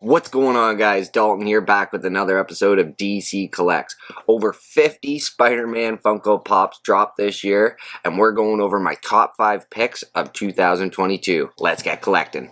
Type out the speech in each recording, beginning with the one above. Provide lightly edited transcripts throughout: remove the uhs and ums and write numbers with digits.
What's going on, guys? Dalton here, back with another episode of DC Collects. Over 50 Spider-Man Funko Pops dropped this year, and we're going over my top 5 picks of 2022. Let's get collecting.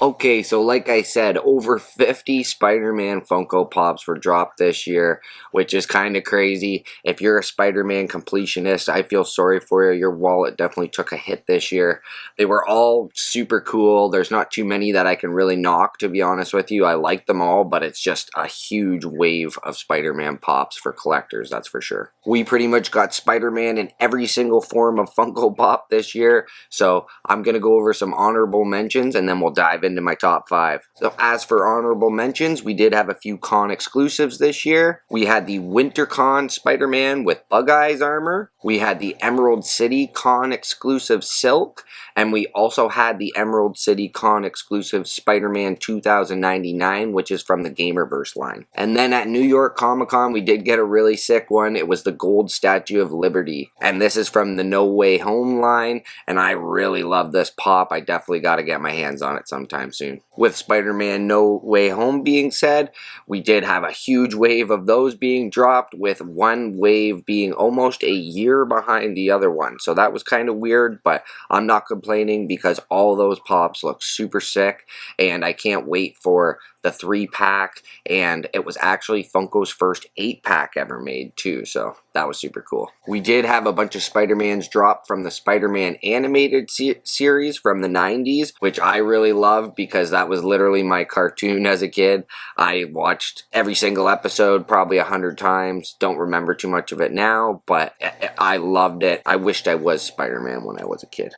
Okay, so like I said, over 50 Spider-Man Funko Pops were dropped this year, which is kind of crazy. If you're a Spider-Man completionist, I feel sorry for you. Your wallet definitely took a hit this year. They were all super cool. There's not too many that I can really knock, to be honest with you. I like them all, but it's just a huge wave of Spider-Man Pops for collectors, that's for sure. We pretty much got Spider-Man in every single form of Funko Pop this year, so I'm going to go over some honorable mentions, and then we'll dive into my top 5. So as for honorable mentions, we did have a few con exclusives this year. We had the Winter Con Spider-Man with Bug Eyes armor. We had the Emerald City Con exclusive Silk. And we also had the Emerald City Con exclusive Spider-Man 2099, which is from the Gamerverse line. And then at New York Comic Con, we did get a really sick one. It was the Gold Statue of Liberty. And this is from the No Way Home line. And I really love this pop. I definitely got to get my hands on it sometime soon. With Spider-Man No Way Home being said, we did have a huge wave of those being dropped, with one wave being almost a year behind the other one. So that was kind of weird, but I'm not complaining because all those pops look super sick, and I can't wait for the 3-pack, and it was actually Funko's first 8-pack ever made too, so that was super cool. We did have a bunch of Spider-Mans drop from the Spider-Man animated series from the 90s, which I really loved because that was literally my cartoon as a kid. I watched every single episode probably 100 times, don't remember too much of it now, but I loved it. I wished I was Spider-Man when I was a kid.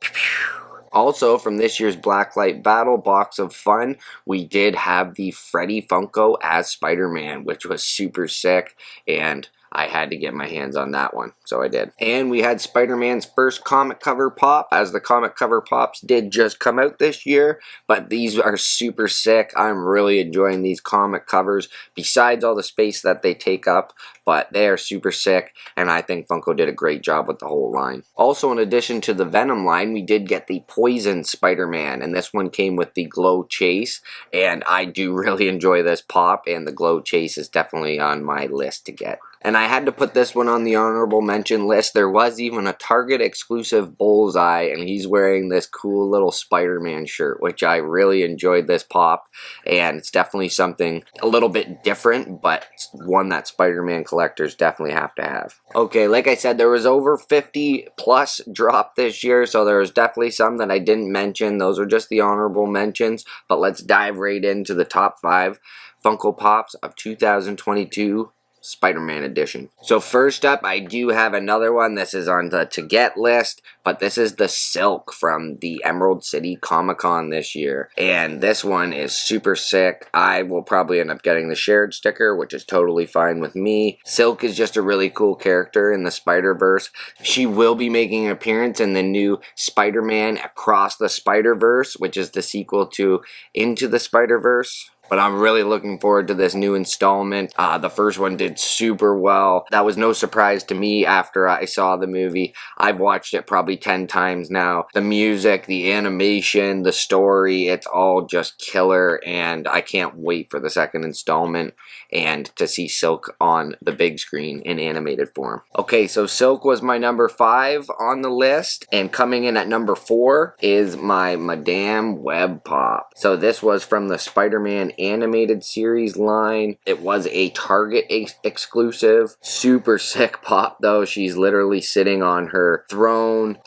Also, from this year's Blacklight Battle Box of Fun, we did have the Freddy Funko as Spider-Man, which was super sick, and I had to get my hands on that one, so I did. And we had Spider-Man's first comic cover pop, as the comic cover pops did just come out this year, but these are super sick. I'm really enjoying these comic covers, besides all the space that they take up, but they are super sick, and I think Funko did a great job with the whole line. Also, in addition to the Venom line, we did get the Poison Spider-Man, and this one came with the Glow Chase, and I do really enjoy this pop, and the Glow Chase is definitely on my list to get. And I had to put this one on the honorable mention list. There was even a Target exclusive Bullseye, and he's wearing this cool little Spider-Man shirt, which I really enjoyed this pop, and it's definitely something a little bit different, but one that Spider-Man collectors definitely have to have. Okay, like I said, there was over 50 plus dropped this year, so there was definitely some that I didn't mention. Those are just the honorable mentions, but let's dive right into the top 5 Funko Pops of 2022 Spider-Man edition. So first up, I do have another one. This is on the to get list, but this is the Silk from the Emerald City Comic Con this year, and this one is super sick. I will probably end up getting the shared sticker, which is totally fine with me. Silk is just a really cool character in the Spider-Verse. She will be making an appearance in the new Spider-Man Across the Spider-Verse, which is the sequel to Into the Spider-Verse. But I'm really looking forward to this new installment. The first one did super well. That was no surprise to me after I saw the movie. I've watched it probably 10 times now. The music, the animation, the story, it's all just killer, and I can't wait for the second installment and to see Silk on the big screen in animated form. Okay, so Silk was my number 5 on the list, and coming in at number 4 is my Madame Web Pop. So this was from the Spider-Man animated series line. It was a Target exclusive. Super sick pop though. She's literally sitting on her throne.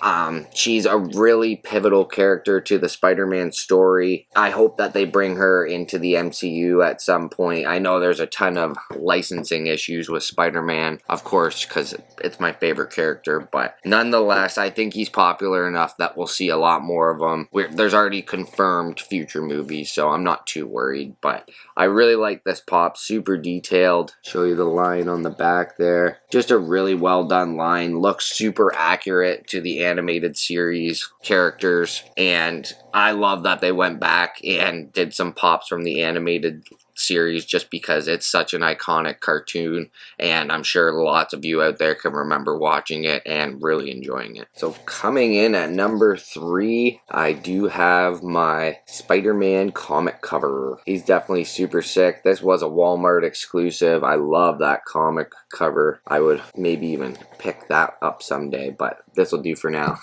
She's a really pivotal character to the Spider-Man story. I hope that they bring her into the MCU at some point. I know there's a ton of licensing issues with Spider-Man, of course, because it's my favorite character, but nonetheless, I think he's popular enough that we'll see a lot more of him. There's already confirmed future movies, so I'm not too worried. But I really like this pop, super detailed. Show you the line on the back there. Just a really well done line. Looks super accurate to the animated series characters. And I love that they went back and did some pops from the animated series just because it's such an iconic cartoon, and I'm sure lots of you out there can remember watching it and really enjoying it. So coming in at number 3, I do have my Spider-Man comic cover. He's definitely super sick. This was a Walmart exclusive. I love that comic cover. I would maybe even pick that up someday, but this will do for now.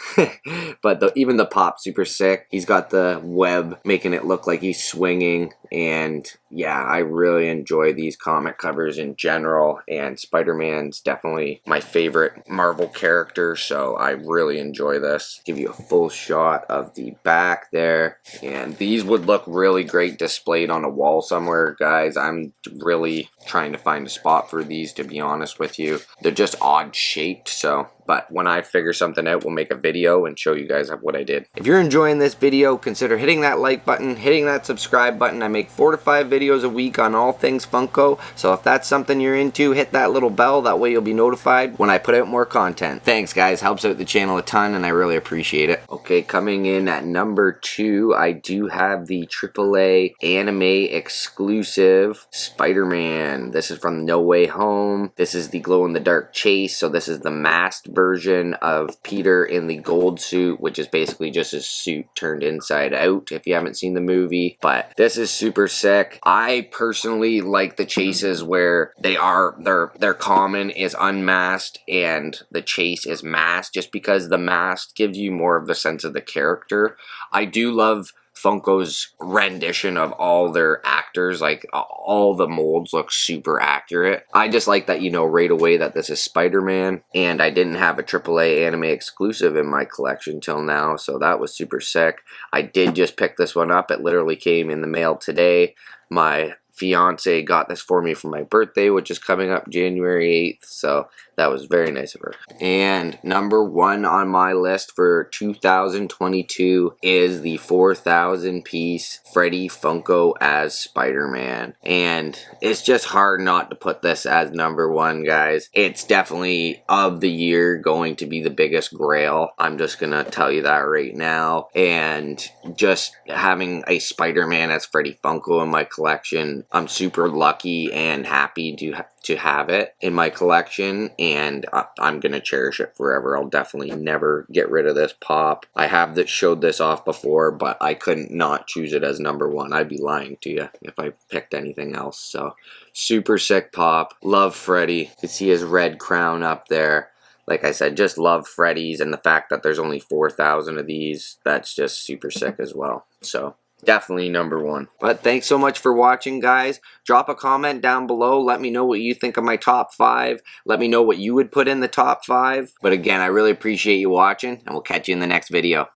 But even the pop, super sick. He's got the web making it look like he's swinging, and yeah, I really enjoy these comic covers in general, and Spider-Man's definitely my favorite Marvel character, so I really enjoy this. Give you a full shot of the back there, and these would look really great displayed on a wall somewhere, guys. I'm really trying to find a spot for these, to be honest with you. They're just odd shaped, so but when I figure something out, we'll make a video and show you guys what I did. If you're enjoying this video, consider hitting that like button, hitting that subscribe button. I make 4 to 5 videos a week on all things Funko, so if that's something you're into, hit that little bell. That way you'll be notified when I put out more content. Thanks, guys. Helps out the channel a ton, and I really appreciate it. Okay, coming in at number 2, I do have the AAA anime exclusive Spider-Man. This is from No Way Home. This is the glow-in-the-dark chase, so this is the masked version of Peter in the gold suit, which is basically just his suit turned inside out, if you haven't seen the movie. But this is super sick. I personally like the chases where their common is unmasked and the chase is masked, just because the mask gives you more of the sense of the character. I do love Funko's rendition of all their actors. Like, all the molds look super accurate. I just like that you know right away that this is Spider-Man, and I didn't have a AAA anime exclusive in my collection till now, so that was super sick. I did just pick this one up. It literally came in the mail today. My fiance got this for me for my birthday, which is coming up January 8th, so that was very nice of her. And number 1 on my list for 2022 is the 4,000 piece Freddy Funko as Spider-Man. And it's just hard not to put this as number 1, guys. It's definitely, of the year, going to be the biggest grail. I'm just gonna tell you that right now. And just having a Spider-Man as Freddy Funko in my collection, I'm super lucky and happy to have it in my collection, and I'm gonna cherish it forever. I'll definitely never get rid of this pop. I have showed this off before, but I couldn't not choose it as number 1. I'd be lying to you if I picked anything else. So super sick pop. Love Freddy. You can see his red crown up there. Like I said, just love Freddy's, and the fact that there's only 4,000 of these, that's just super sick as well. So definitely number 1. But thanks so much for watching, guys. Drop a comment down below. Let me know what you think of my top 5. Let me know what you would put in the top 5. But again, I really appreciate you watching, and we'll catch you in the next video.